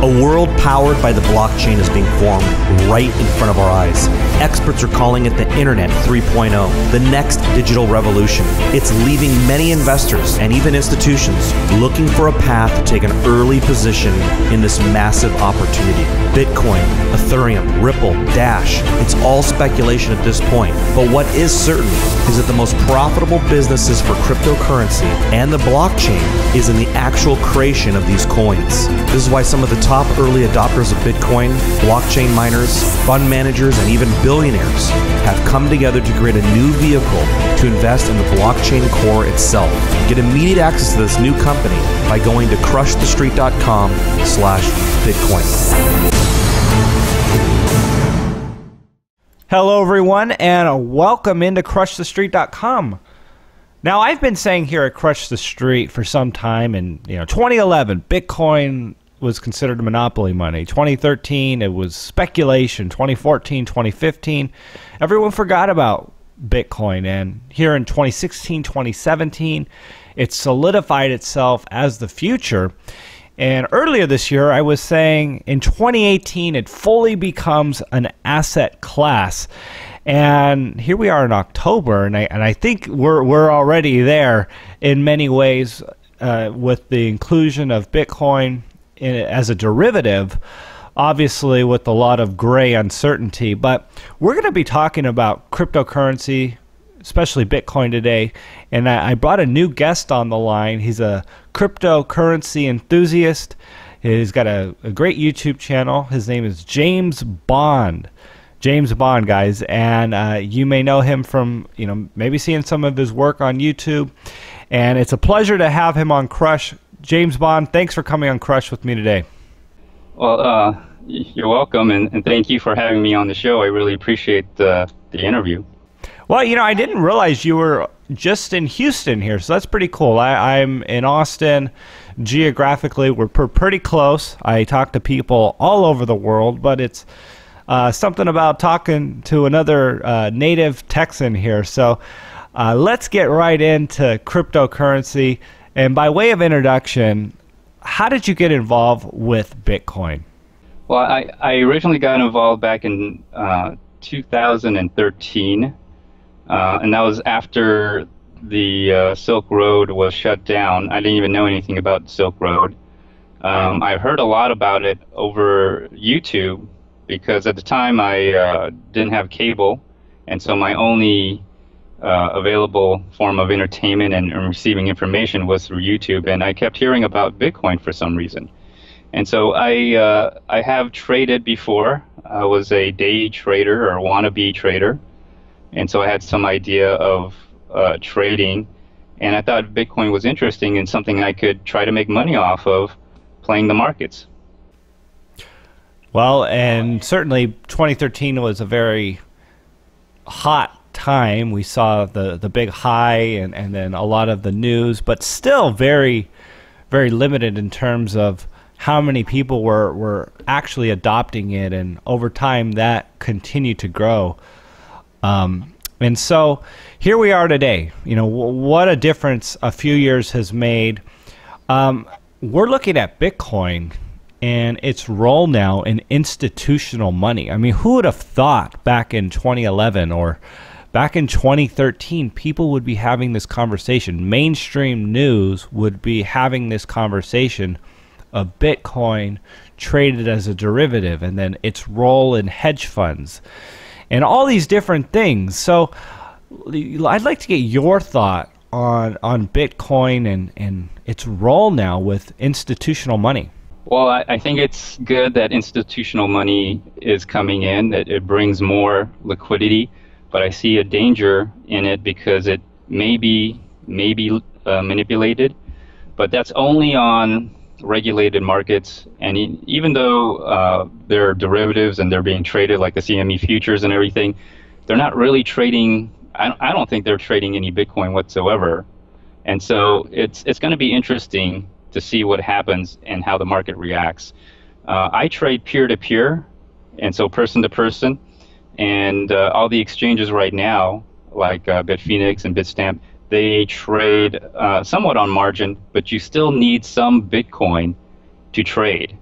A world powered by the blockchain is being formed right in front of our eyes. Experts are calling it the Internet 3.0, the next digital revolution. It's leaving many investors and even institutions looking for a path to take an early position in this massive opportunity. Bitcoin, Ethereum, Ripple, Dash, it's all speculation at this point. But what is certain is that the most profitable businesses for cryptocurrency and the blockchain is in the actual creation of these coins. This is why some of the top early adopters of Bitcoin, blockchain miners, fund managers, and even billionaires have come together to create a new vehicle to invest in the blockchain core itself. Get immediate access to this new company by going to crushthestreet.com/Bitcoin. Hello everyone, and welcome into crushthestreet.com. Now, I've been saying here at Crush the Street for some time, and 2011, Bitcoin was considered monopoly money. 2013, it was speculation. 2014, 2015, everyone forgot about Bitcoin. And here in 2016, 2017, it solidified itself as the future. And earlier this year, I was saying in 2018, it fully becomes an asset class. And here we are in October, and I think we're already there in many ways with the inclusion of Bitcoin as a derivative, obviously with a lot of gray uncertainty. But we're going to be talking about cryptocurrency, especially Bitcoin today. And I brought a new guest on the line. He's a cryptocurrency enthusiast. He's got a great YouTube channel. His name is James Bond. James Bond, guys, and you may know him from, maybe seeing some of his work on YouTube. And it's a pleasure to have him on Crush. James Bond, thanks for coming on Crush with me today. Well, you're welcome, and thank you for having me on the show. I really appreciate the interview. Well, I didn't realize you were just in Houston here, so that's pretty cool. I'm in Austin. Geographically, we're pretty close. I talk to people all over the world, but it's something about talking to another native Texan here. So let's get right into cryptocurrency. And by way of introduction, how did you get involved with Bitcoin? Well, I originally got involved back in 2013, and that was after the Silk Road was shut down. I didn't even know anything about the Silk Road. I heard a lot about it over YouTube, because at the time I didn't have cable, and so my only available form of entertainment and receiving information was through YouTube, and I kept hearing about Bitcoin for some reason. And so I have traded before. I was a day trader or wannabe trader, and so I had some idea of trading, and I thought Bitcoin was interesting and something I could try to make money off of playing the markets. Well, and certainly 2013 was a very hot time. We saw the big high and then a lot of the news, but still very, very limited in terms of how many people were actually adopting it, and over time that continued to grow. And so here we are today. What a difference a few years has made. We're looking at Bitcoin and its role now in institutional money. I mean, who would have thought back in 2011 or back in 2013 people would be having this conversation? Mainstream news would be having this conversation of Bitcoin traded as a derivative, and then its role in hedge funds and all these different things. So I'd like to get your thought on Bitcoin and its role now with institutional money. Well, I think it's good that institutional money is coming in, that it brings more liquidity, but I see a danger in it because it may be manipulated, but that's only on regulated markets. And even though they're derivatives and they're being traded like the CME futures and everything, they're not really trading. I don't think they're trading any Bitcoin whatsoever. And so it's going to be interesting to see what happens and how the market reacts. I trade peer-to-peer, and so person-to-person, and all the exchanges right now, like Bitfinex and Bitstamp, they trade somewhat on margin, but you still need some Bitcoin to trade.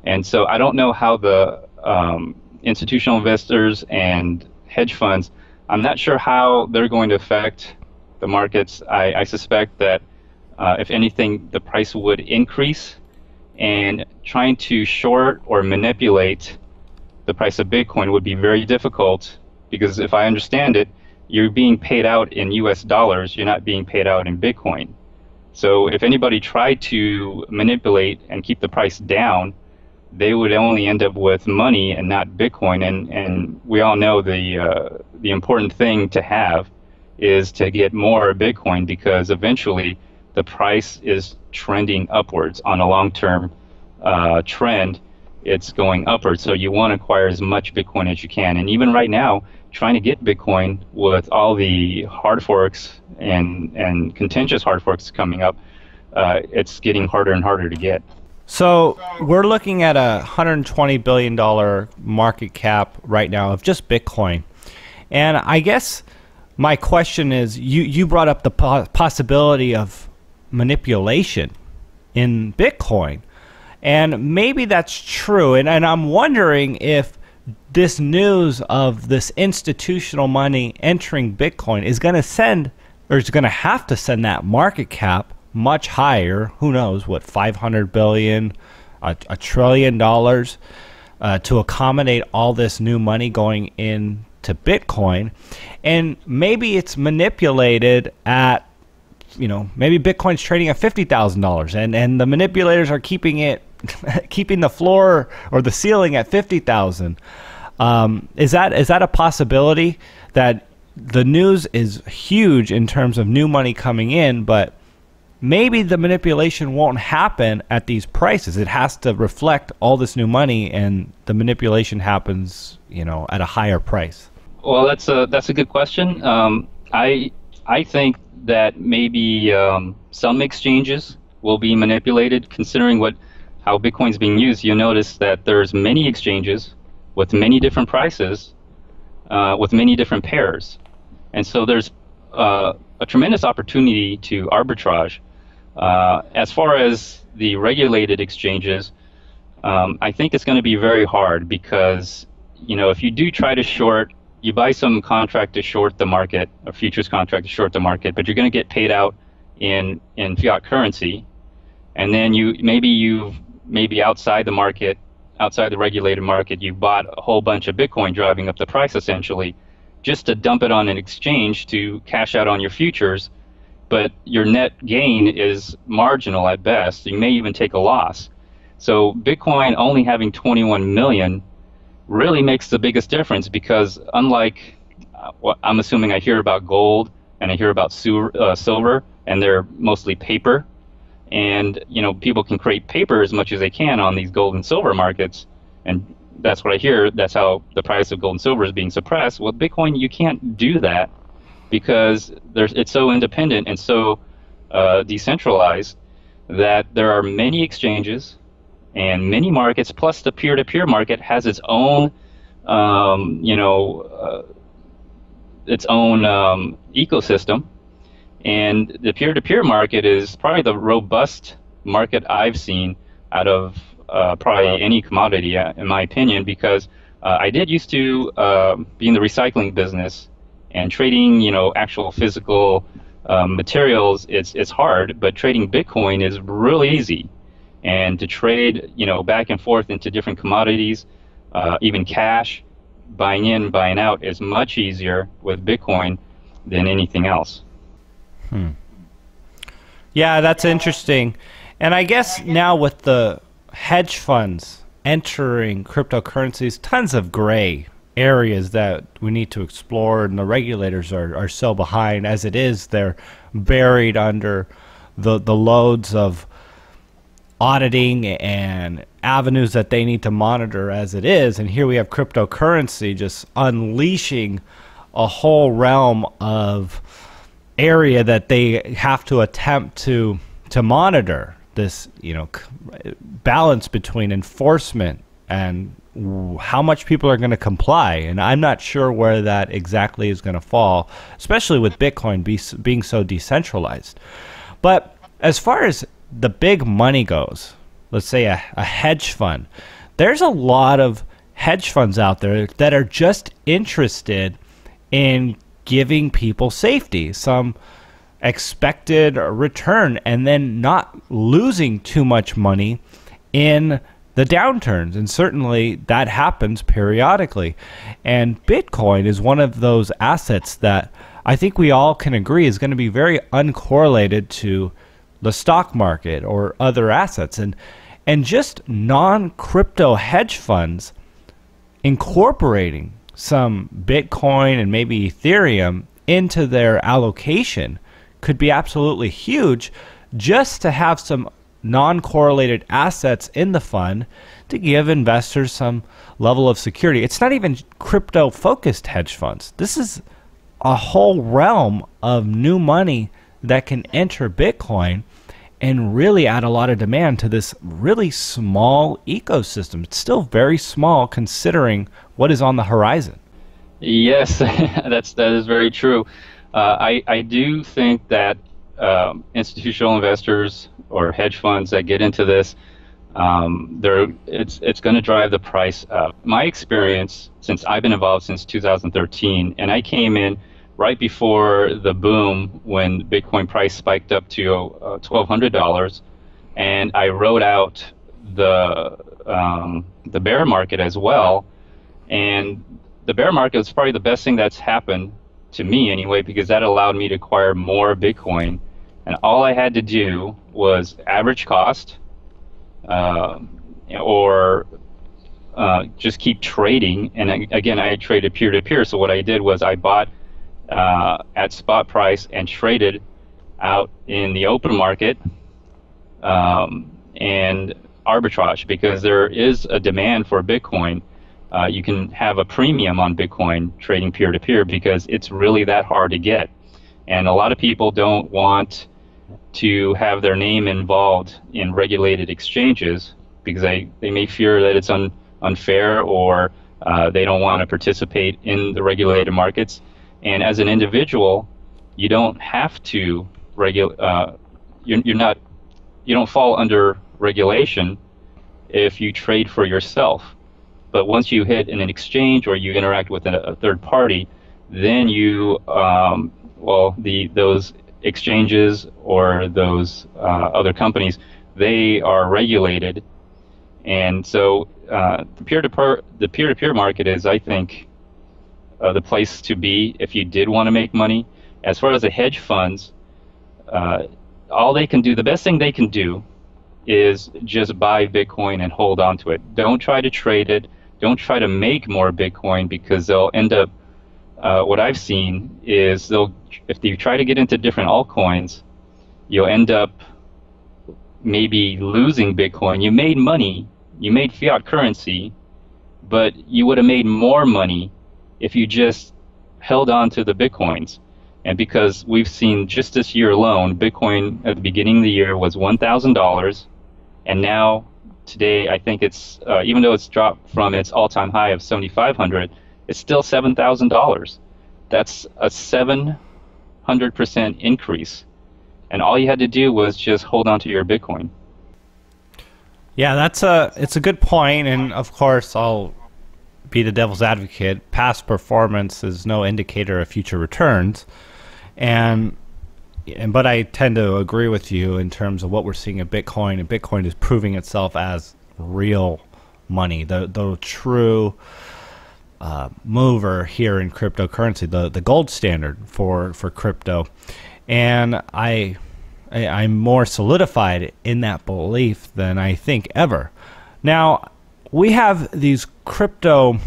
And so I don't know how the institutional investors and hedge funds, I'm not sure how they're going to affect the markets. I suspect that if anything, the price would increase, and trying to short or manipulate the price of Bitcoin would be very difficult, because if I understand it, you're being paid out in US dollars, you're not being paid out in Bitcoin. So if anybody tried to manipulate and keep the price down, they would only end up with money and not Bitcoin. And we all know the important thing to have is to get more Bitcoin, because eventually the price is trending upwards on a long-term trend. It's going upwards, so you want to acquire as much Bitcoin as you can. And even right now, trying to get Bitcoin with all the hard forks and contentious hard forks coming up, it's getting harder and harder to get. So we're looking at a $120 billion market cap right now of just Bitcoin. And I guess my question is, you brought up the possibility of manipulation in Bitcoin. And maybe that's true. And I'm wondering if this news of this institutional money entering Bitcoin is going to send, or is going to have to send, that market cap much higher. Who knows what, 500 billion, $1 trillion, to accommodate all this new money going into Bitcoin. And maybe it's manipulated at, maybe Bitcoin's trading at $50,000, and the manipulators are keeping the floor or the ceiling at 50,000. Is that a possibility, that the news is huge in terms of new money coming in, but maybe the manipulation won't happen at these prices? It has to reflect all this new money, and the manipulation happens, at a higher price. Well, that's a good question. I think that maybe some exchanges will be manipulated, considering how Bitcoin's being used. You'll notice that there's many exchanges with many different prices, with many different pairs, and so there's a tremendous opportunity to arbitrage. As far as the regulated exchanges, I think it's going to be very hard, because if you do try to short, you buy some contract to short the market, a futures contract to short the market, but you're going to get paid out in fiat currency, and then maybe outside the market, outside the regulated market, you bought a whole bunch of Bitcoin, driving up the price essentially, just to dump it on an exchange to cash out on your futures, but your net gain is marginal at best. You may even take a loss. So Bitcoin only having 21 million really makes the biggest difference, because unlike what I'm assuming, I hear about gold and I hear about silver, and they're mostly paper. And people can create paper as much as they can on these gold and silver markets, and that's what I hear. That's how the price of gold and silver is being suppressed. With Bitcoin, you can't do that, because it's so independent and so decentralized that there are many exchanges and many markets. Plus, the peer-to-peer market has its own, ecosystem. And the peer-to-peer market is probably the robust market I've seen out of probably any commodity, in my opinion, because I did used to be in the recycling business, and trading, actual physical materials, it's hard, but trading Bitcoin is really easy. And to trade, back and forth into different commodities, even cash, buying in, buying out, is much easier with Bitcoin than anything else. Yeah, that's interesting. And I guess now with the hedge funds entering cryptocurrencies, tons of gray areas that we need to explore, and the regulators are so behind as it is. They're buried under the loads of auditing and avenues that they need to monitor as it is. And here we have cryptocurrency just unleashing a whole realm of area that they have to attempt to monitor. This balance between enforcement and how much people are going to comply, and I'm not sure where that exactly is going to fall, especially with Bitcoin being so decentralized. But as far as the big money goes, let's say a hedge fund. There's a lot of hedge funds out there that are just interested in giving people safety, some expected return, and then not losing too much money in the downturns. And certainly that happens periodically. And Bitcoin is one of those assets that I think we all can agree is going to be very uncorrelated to the stock market or other assets. And just non-crypto hedge funds incorporating some Bitcoin and maybe Ethereum into their allocation could be absolutely huge, just to have some non-correlated assets in the fund to give investors some level of security. It's not even crypto-focused hedge funds. This is a whole realm of new money that can enter Bitcoin and really add a lot of demand to this really small ecosystem. It's still very small considering what is on the horizon. Yes, that is very true. I do think that institutional investors or hedge funds that get into this, it's going to drive the price up. My experience, since I've been involved since 2013, and I came in right before the boom when Bitcoin price spiked up to $1,200, and I rode out the bear market as well. And the bear market was probably the best thing that's happened to me anyway, because that allowed me to acquire more Bitcoin. And all I had to do was average cost, or just keep trading. And again, I traded peer-to-peer. So what I did was I bought at spot price and traded out in the open market and arbitrage, because there is a demand for Bitcoin. You can have a premium on Bitcoin trading peer-to-peer because it's really that hard to get. And a lot of people don't want to have their name involved in regulated exchanges because they may fear that it's unfair, or they don't want to participate in the regulated markets. And as an individual, you don't have to you don't fall under regulation if you trade for yourself. But once you hit in an exchange or you interact with a third party, then you those exchanges or those other companies, they are regulated. And so the peer-to-peer market is, I think, the place to be if you did want to make money. As far as the hedge funds, all they can do, the best thing they can do is just buy Bitcoin and hold on to it. Don't try to trade it. Don't try to make more Bitcoin, because they'll end up, what I've seen is if you try to get into different altcoins, you'll end up maybe losing Bitcoin. You made money, you made fiat currency, but you would have made more money if you just held on to the Bitcoins. And because we've seen just this year alone, Bitcoin at the beginning of the year was $1,000, and now today I think it's, even though it's dropped from its all-time high of $7,500, it's still $7,000. That's a 700% increase. And all you had to do was just hold on to your Bitcoin. Yeah, it's a good point, and of course I'll be the devil's advocate. Past performance is no indicator of future returns, but I tend to agree with you in terms of what we're seeing in Bitcoin, and Bitcoin is proving itself as real money, the true mover here in cryptocurrency, the gold standard for crypto. And I'm more solidified in that belief than I think ever. Now, we have these cryptocurrency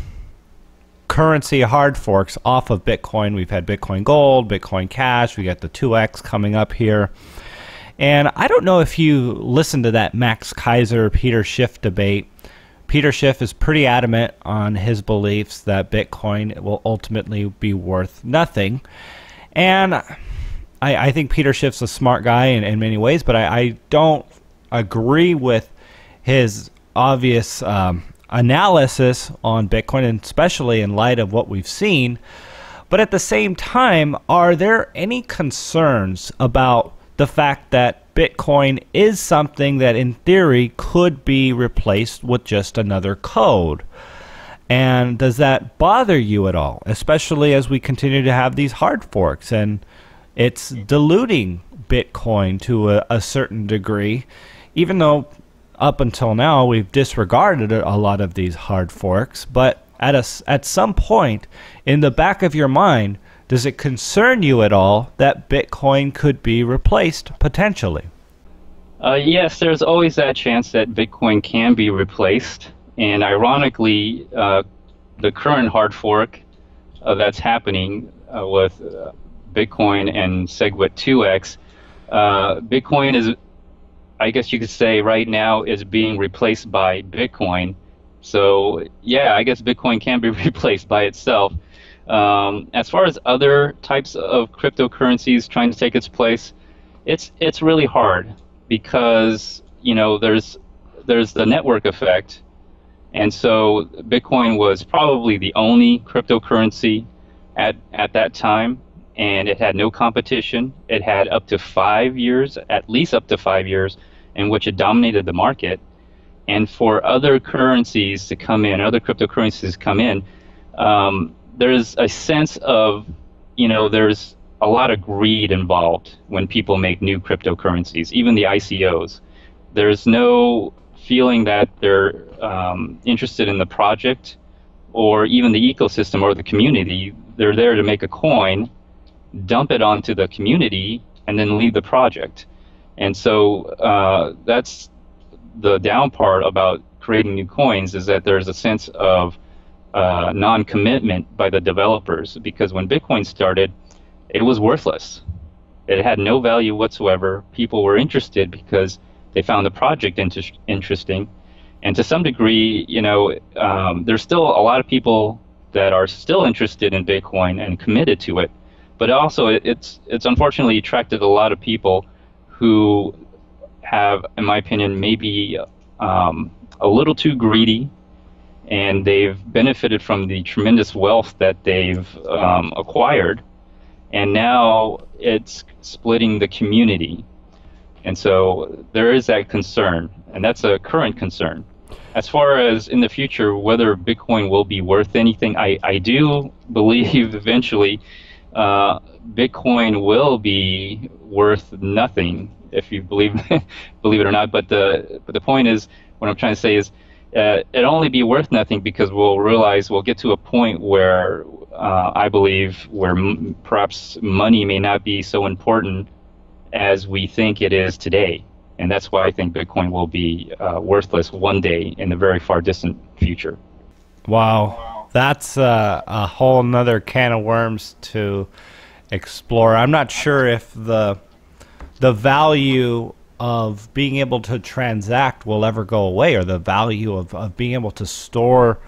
hard forks off of Bitcoin. We've had Bitcoin Gold, Bitcoin Cash. We got the 2X coming up here. And I don't know if you listened to that Max Kaiser, Peter Schiff debate. Peter Schiff is pretty adamant on his beliefs that Bitcoin will ultimately be worth nothing. And I think Peter Schiff's a smart guy in many ways, but I don't agree with his obvious analysis on Bitcoin, and especially in light of what we've seen. But at the same time, are there any concerns about the fact that Bitcoin is something that in theory could be replaced with just another code. And does that bother you at all, especially as we continue to have these hard forks and it's diluting Bitcoin to a certain degree, even though up until now we've disregarded a lot of these hard forks? But at some point in the back of your mind, does it concern you at all that Bitcoin could be replaced potentially? Yes, there's always that chance that Bitcoin can be replaced. And ironically, the current hard fork that's happening with Bitcoin and SegWit 2x, Bitcoin is, I guess you could say right now, is being replaced by Bitcoin. So yeah, I guess Bitcoin can be replaced by itself. As far as other types of cryptocurrencies trying to take its place, it's really hard because there's the network effect. And so Bitcoin was probably the only cryptocurrency at that time, and it had no competition. It had up to 5 years, at least up to 5 years, in which it dominated the market. And for other currencies to come in, other cryptocurrencies to come in, there's a sense of, there's a lot of greed involved when people make new cryptocurrencies, even the ICOs. There's no feeling that they're interested in the project or even the ecosystem or the community. They're there to make a coin, dump it onto the community, and then leave the project. And so that's the down part about creating new coins, is that there's a sense of non-commitment by the developers, because when Bitcoin started, it was worthless. It had no value whatsoever. People were interested because they found the project interesting. And to some degree, there's still a lot of people that are still interested in Bitcoin and committed to it. But also, it's unfortunately attracted a lot of people who have, in my opinion, maybe a little too greedy, and they've benefited from the tremendous wealth that they've acquired, and now it's splitting the community. And so there is that concern, and that's a current concern. As far as in the future, whether Bitcoin will be worth anything, I do believe eventually Bitcoin will be worth nothing, if you believe it or not. But the point is, what I'm trying to say is, it'll only be worth nothing because we'll get to a point where I believe where perhaps money may not be so important as we think it is today. And that's why I think Bitcoin will be worthless one day in the very far distant future. Wow. That's a whole nother can of worms to explore. I'm not sure if the value of being able to transact will ever go away, or the value of being able to store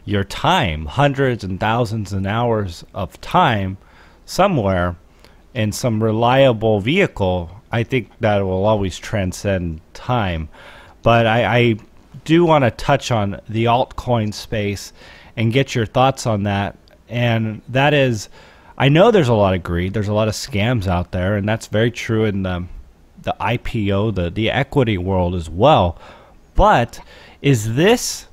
your time, hundreds and thousands of hours of time somewhere in some reliable vehicle. I think that will always transcend time. But I do want to touch on the altcoin space and get your thoughts on that. And that is, I know there's a lot of greed, there's a lot of scams out there, and that's very true in the IPO, the equity world as well. But is this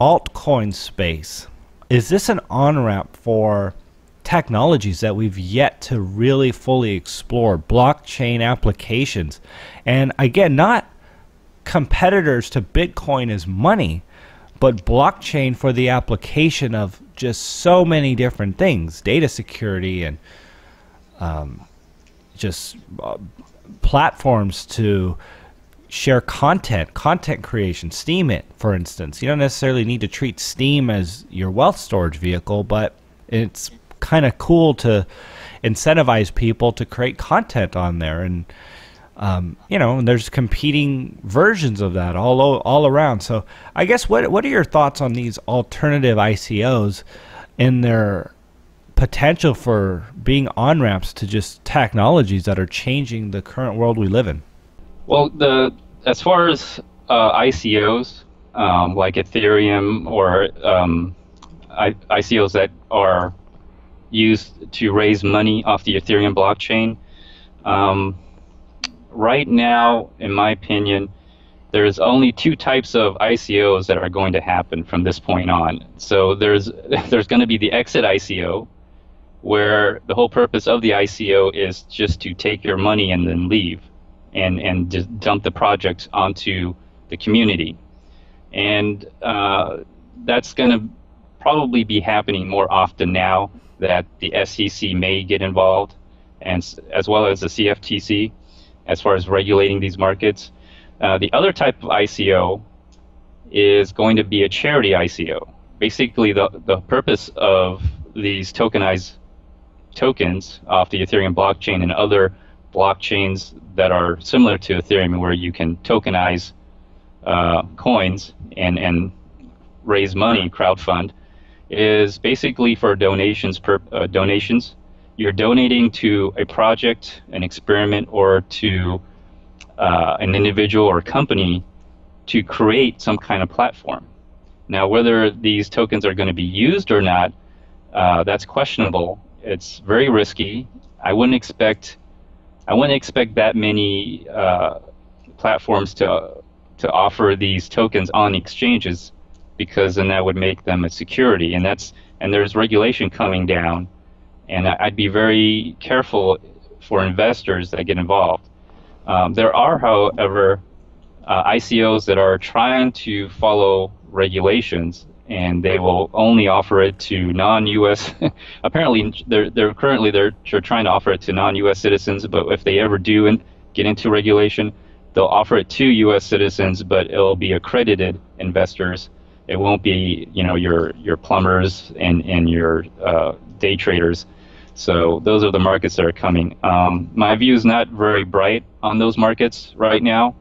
altcoin space, is this an on-ramp for technologies that we've yet to really fully explore, blockchain applications? And again, not competitors to Bitcoin as money, but blockchain for the application of just so many different things, data security and platforms to share content creation. Steam it, for instance. You don't necessarily need to treat Steam as your wealth storage vehicle, but it's kind of cool to incentivize people to create content on there. And there's competing versions of that all around. So I guess what are your thoughts on these alternative ICOs and their potential for being on-ramps to just technologies that are changing the current world we live in? Well, as far as ICOs, like Ethereum or ICOs that are used to raise money off the Ethereum blockchain, right now, in my opinion, there's only two types of ICOs that are going to happen from this point on. So there's going to be the exit ICO, where the whole purpose of the ICO is just to take your money and then leave, and just dump the project onto the community. And that's going to probably be happening more often now that the SEC may get involved, and as well as the CFTC, as far as regulating these markets. The other type of ICO is going to be a charity ICO. Basically, the purpose of these tokenized tokens off the Ethereum blockchain and other blockchains that are similar to Ethereum, where you can tokenize coins and raise money, crowdfund, is basically for donations. Donations. You're donating to a project, an experiment, or to an individual or company to create some kind of platform. Now, whether these tokens are going to be used or not, that's questionable. It's very risky. I wouldn't expect that many platforms to offer these tokens on exchanges, because then that would make them a security, and there's regulation coming down, and I'd be very careful for investors that get involved. There are, however, ICOs that are trying to follow regulations, and they will only offer it to non-U.S. Apparently, they're trying to offer it to non-U.S. citizens, but if they ever do and get into regulation, they'll offer it to U.S. citizens, but it'll be accredited investors. It won't be, your plumbers and your day traders. So those are the markets that are coming. My view is not very bright on those markets right now,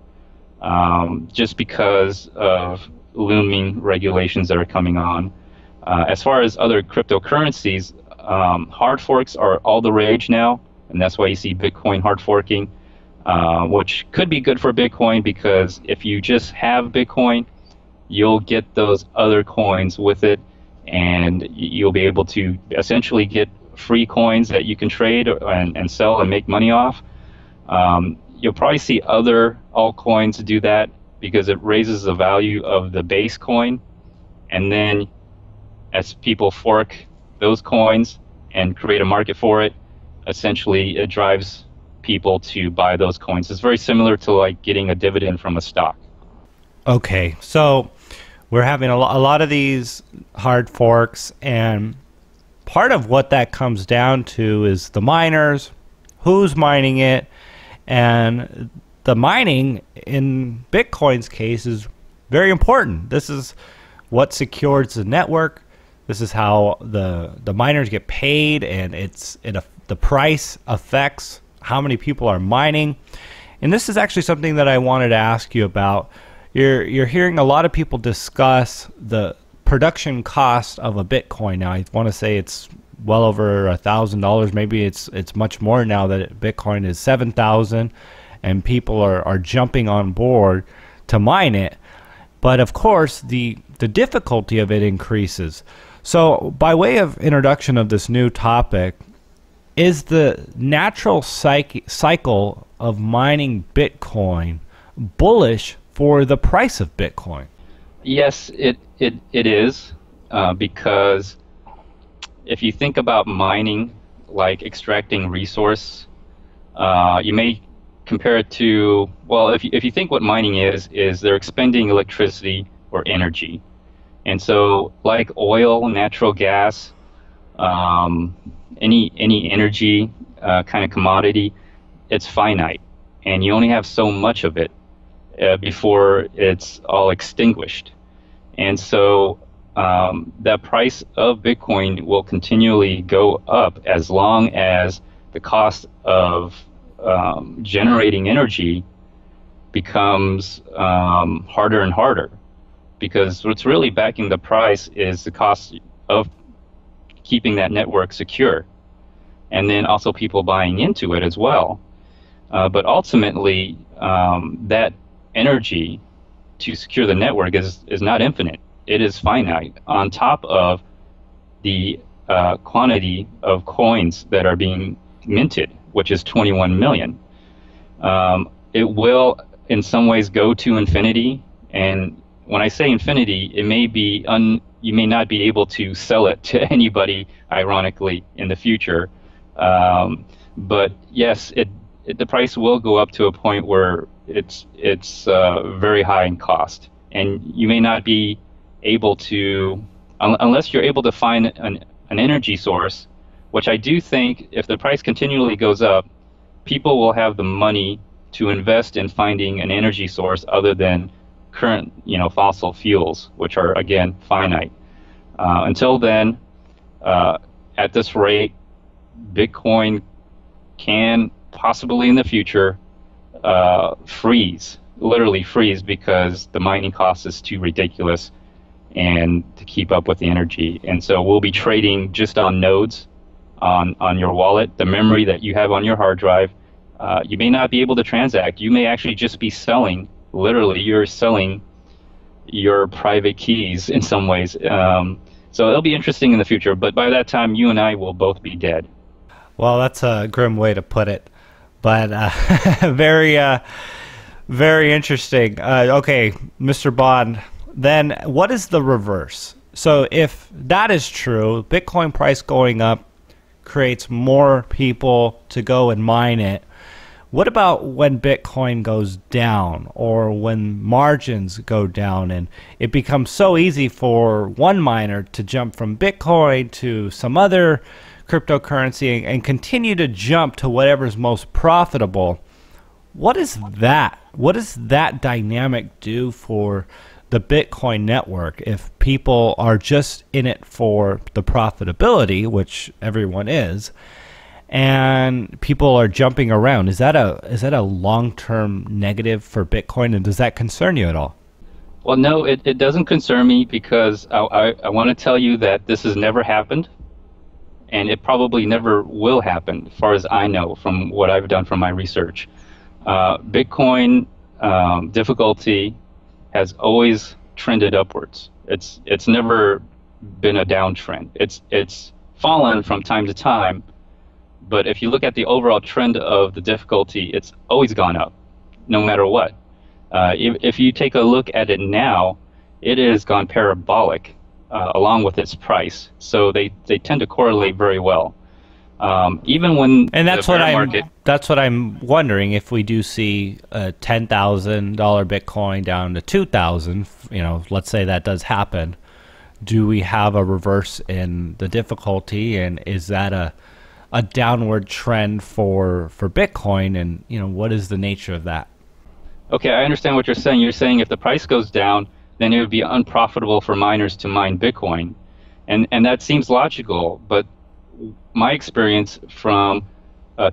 just because of looming regulations that are coming on. As far as other cryptocurrencies, hard forks are all the rage now, and that's why you see Bitcoin hard forking, which could be good for Bitcoin, because if you just have Bitcoin, you'll get those other coins with it, and you'll be able to essentially get free coins that you can trade and sell and make money off. You'll probably see other altcoins do that, because it raises the value of the base coin, and then as people fork those coins and create a market for it, essentially it drives people to buy those coins. It's very similar to like getting a dividend from a stock. Okay, so we're having a lot of these hard forks, and part of what that comes down to is the miners, who's mining it, and the mining in Bitcoin's case is very important. This is what secures the network. This is how the miners get paid, and the price affects how many people are mining. And this is actually something that I wanted to ask you about. You're hearing a lot of people discuss the production cost of a Bitcoin. Now, I want to say it's well over $1,000. Maybe it's much more now that Bitcoin is 7,000, and people are jumping on board to mine it. But of course, the difficulty of it increases. So, by way of introduction of this new topic, is the natural cycle of mining Bitcoin bullish for the price of Bitcoin? Yes, it is, because if you think about mining like extracting resource, you may compare it to, well, if you think what mining is they're expending electricity or energy. And so like oil, natural gas, any energy kind of commodity, it's finite, and you only have so much of it before it's all extinguished. And so that price of Bitcoin will continually go up as long as the cost of generating energy becomes harder and harder, because what's really backing the price is the cost of keeping that network secure, and then also people buying into it as well. But ultimately, that energy to secure the network is not infinite. It is finite on top of the quantity of coins that are being minted, which is 21 million. it will in some ways go to infinity. And when I say infinity, it may be you may not be able to sell it to anybody, ironically, in the future. But yes, the price will go up to a point where it's very high in cost, and you may not be able to, unless you're able to find an energy source, which I do think if the price continually goes up, people will have the money to invest in finding an energy source other than current, fossil fuels, which are again finite. Until then, at this rate, Bitcoin can possibly in the future literally freeze, because the mining cost is too ridiculous and to keep up with the energy. And so we'll be trading just on nodes on your wallet, the memory that you have on your hard drive. You may not be able to transact. You may actually just be selling, literally, you're selling your private keys in some ways. So it'll be interesting in the future, but by that time, you and I will both be dead. Well, that's a grim way to put it, but very, very interesting. Okay, Mr. Bond, then what is the reverse? So if that is true, Bitcoin price going up creates more people to go and mine it. What about when Bitcoin goes down, or when margins go down and it becomes so easy for one miner to jump from Bitcoin to some other cryptocurrency and continue to jump to whatever's most profitable? What is that? What does that dynamic do for the Bitcoin network if people are just in it for the profitability, which everyone is, and people are jumping around? Is that a long-term negative for Bitcoin, and does that concern you at all? Well, no, it doesn't concern me, because I want to tell you that this has never happened, and it probably never will happen, as far as I know from what I've done from my research. Bitcoin difficulty has always trended upwards. It's never been a downtrend. It's fallen from time to time, but if you look at the overall trend of the difficulty, it's always gone up, no matter what. If you take a look at it now, it has gone parabolic along with its price. So they tend to correlate very well. Even when that's what I'm wondering, if we do see a $10,000 Bitcoin down to 2,000, let's say that does happen, do we have a reverse in the difficulty, and is that a downward trend for Bitcoin, and what is the nature of that? Okay, I understand what you're saying. You're saying if the price goes down, then it would be unprofitable for miners to mine Bitcoin, and that seems logical. But my experience from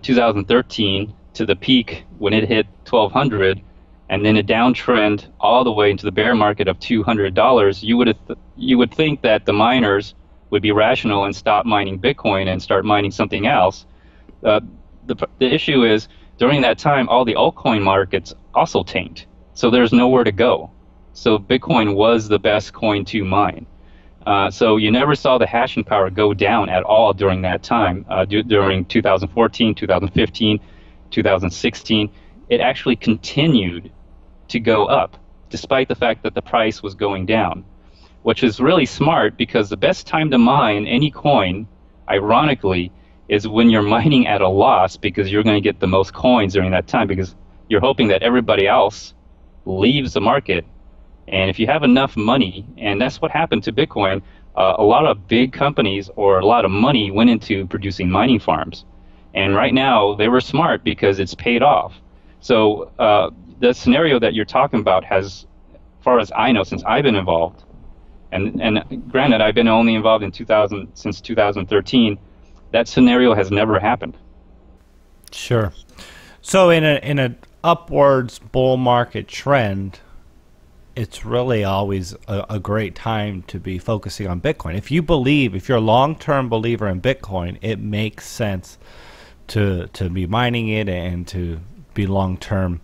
2013 to the peak when it hit 1,200, and then a downtrend all the way into the bear market of $200, you would think that the miners would be rational and stop mining Bitcoin and start mining something else. The issue is, during that time, all the altcoin markets also tanked, so there's nowhere to go. So Bitcoin was the best coin to mine. So you never saw the hashing power go down at all during that time. During 2014, 2015, 2016, it actually continued to go up, despite the fact that the price was going down, which is really smart, because the best time to mine any coin, ironically, is when you're mining at a loss, because you're going to get the most coins during that time, because you're hoping that everybody else leaves the market. And if you have enough money, and that's what happened to Bitcoin, a lot of big companies or a lot of money went into producing mining farms. And right now, they were smart because it's paid off. So the scenario that you're talking about has, as far as I know, since I've been involved, and granted, I've been only involved in since 2013, that scenario has never happened. Sure. So in an upwards bull market trend, it's really always a great time to be focusing on Bitcoin. If you're a long-term believer in Bitcoin, it makes sense to be mining it and to be long-term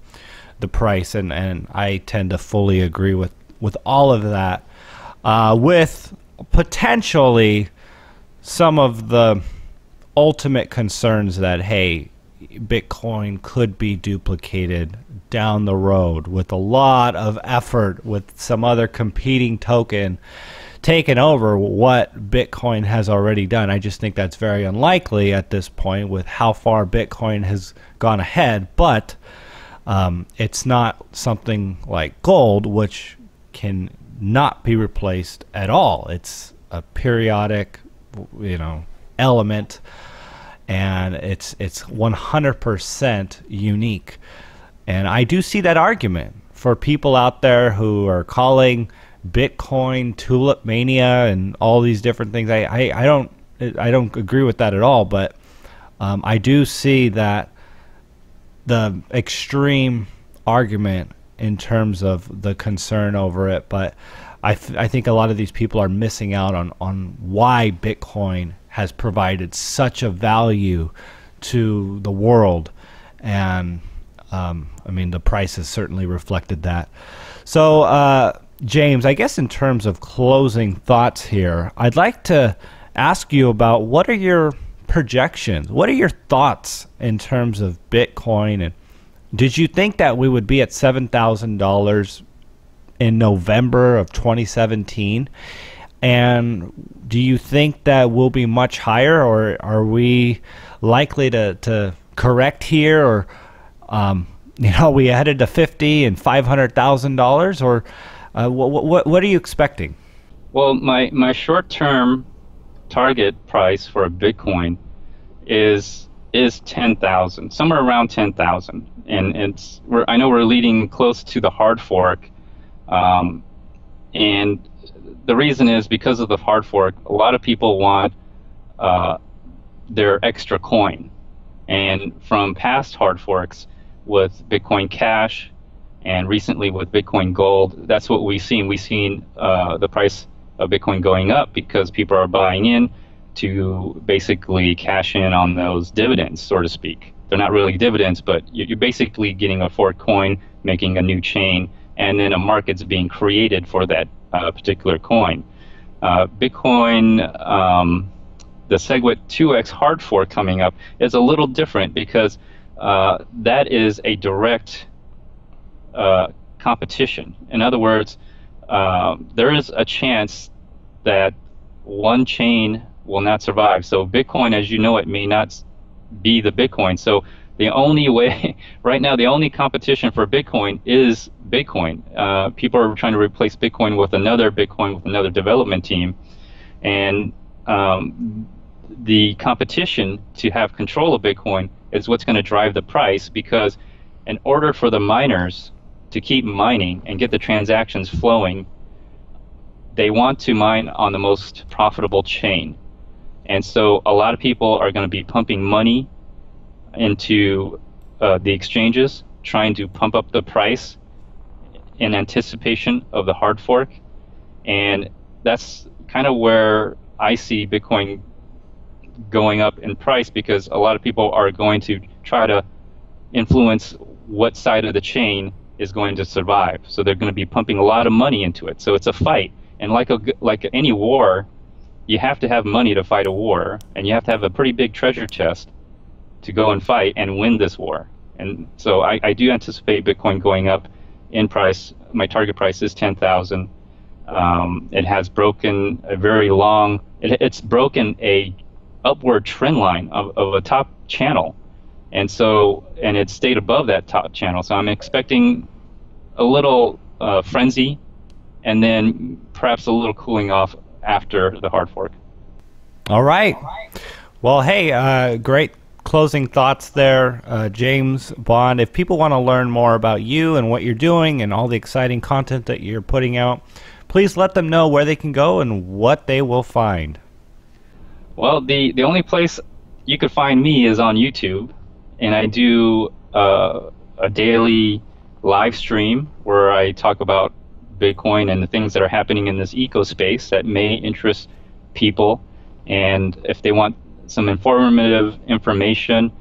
the price. And I tend to fully agree with all of that, with potentially some of the ultimate concerns that, hey, Bitcoin could be duplicated down the road with a lot of effort, with some other competing token taken over what Bitcoin has already done. I just think that's very unlikely at this point with how far Bitcoin has gone ahead, but it's not something like gold, which can not be replaced at all. It's a periodic, element, and it's 100% unique. And I do see that argument for people out there who are calling Bitcoin tulip mania and all these different things. I don't agree with that at all, but I do see that the extreme argument in terms of the concern over it, but I think a lot of these people are missing out on why Bitcoin has provided such a value to the world, and the price has certainly reflected that. So James, I guess in terms of closing thoughts here, I'd like to ask you about what are your projections? What are your thoughts in terms of Bitcoin? And did you think that we would be at $7,000 in November of 2017? And do you think that we'll be much higher, or are we likely to correct here, or we headed to $50,000 and $500,000, or what are you expecting? Well, my short-term target price for a Bitcoin is 10,000, somewhere around 10,000, and I know we're leading close to the hard fork, and the reason is because of the hard fork. A lot of people want their extra coin, and from past hard forks with Bitcoin Cash and recently with Bitcoin Gold, that's what we've seen. We've seen the price of Bitcoin going up because people are buying in to basically cash in on those dividends, so to speak. They're not really dividends, but you're basically getting a fork coin, making a new chain, and then a market's being created for that particular coin. Bitcoin, the SegWit 2x hard fork coming up is a little different because that is a direct competition. In other words, there is a chance that one chain will not survive. So Bitcoin, as you know it, may not be the Bitcoin. So the only way, right now, the only competition for Bitcoin is Bitcoin. People are trying to replace Bitcoin with another development team. And the competition to have control of Bitcoin is what's going to drive the price, because in order for the miners to keep mining and get the transactions flowing, they want to mine on the most profitable chain. And so a lot of people are going to be pumping money into the exchanges, trying to pump up the price in anticipation of the hard fork. And that's kind of where I see Bitcoin going up in price, because a lot of people are going to try to influence what side of the chain is going to survive. So they're going to be pumping a lot of money into it. So it's a fight. And like any war, you have to have money to fight a war, and you have to have a pretty big treasure chest to go and fight and win this war. And so I do anticipate Bitcoin going up in price. My target price is 10,000. It has broken a very long, it's broken a upward trend line of a top channel. And it stayed above that top channel. So I'm expecting a little frenzy, and then perhaps a little cooling off after the hard fork. All right. Well, hey, great closing thoughts there, James Bond. If people want to learn more about you and what you're doing and all the exciting content that you're putting out, please let them know where they can go and what they will find. Well, the only place you could find me is on YouTube, and I do a daily live stream where I talk about Bitcoin and the things that are happening in this eco space that may interest people. And if they want some informative information,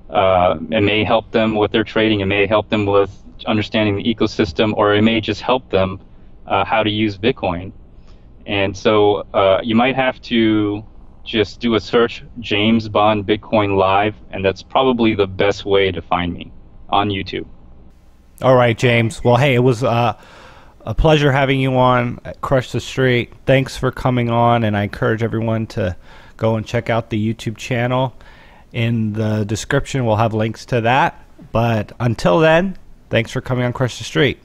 it may help them with their trading, it may help them with understanding the ecosystem, or it may just help them how to use Bitcoin. And so you might have to just do a search, James Bond Bitcoin Live, and that's probably the best way to find me on YouTube. All right, James. Well, hey, it was a pleasure having you on at Crush the Street. Thanks for coming on, and I encourage everyone to go and check out the YouTube channel. In the description, we'll have links to that. But until then, thanks for coming on Crush the Street.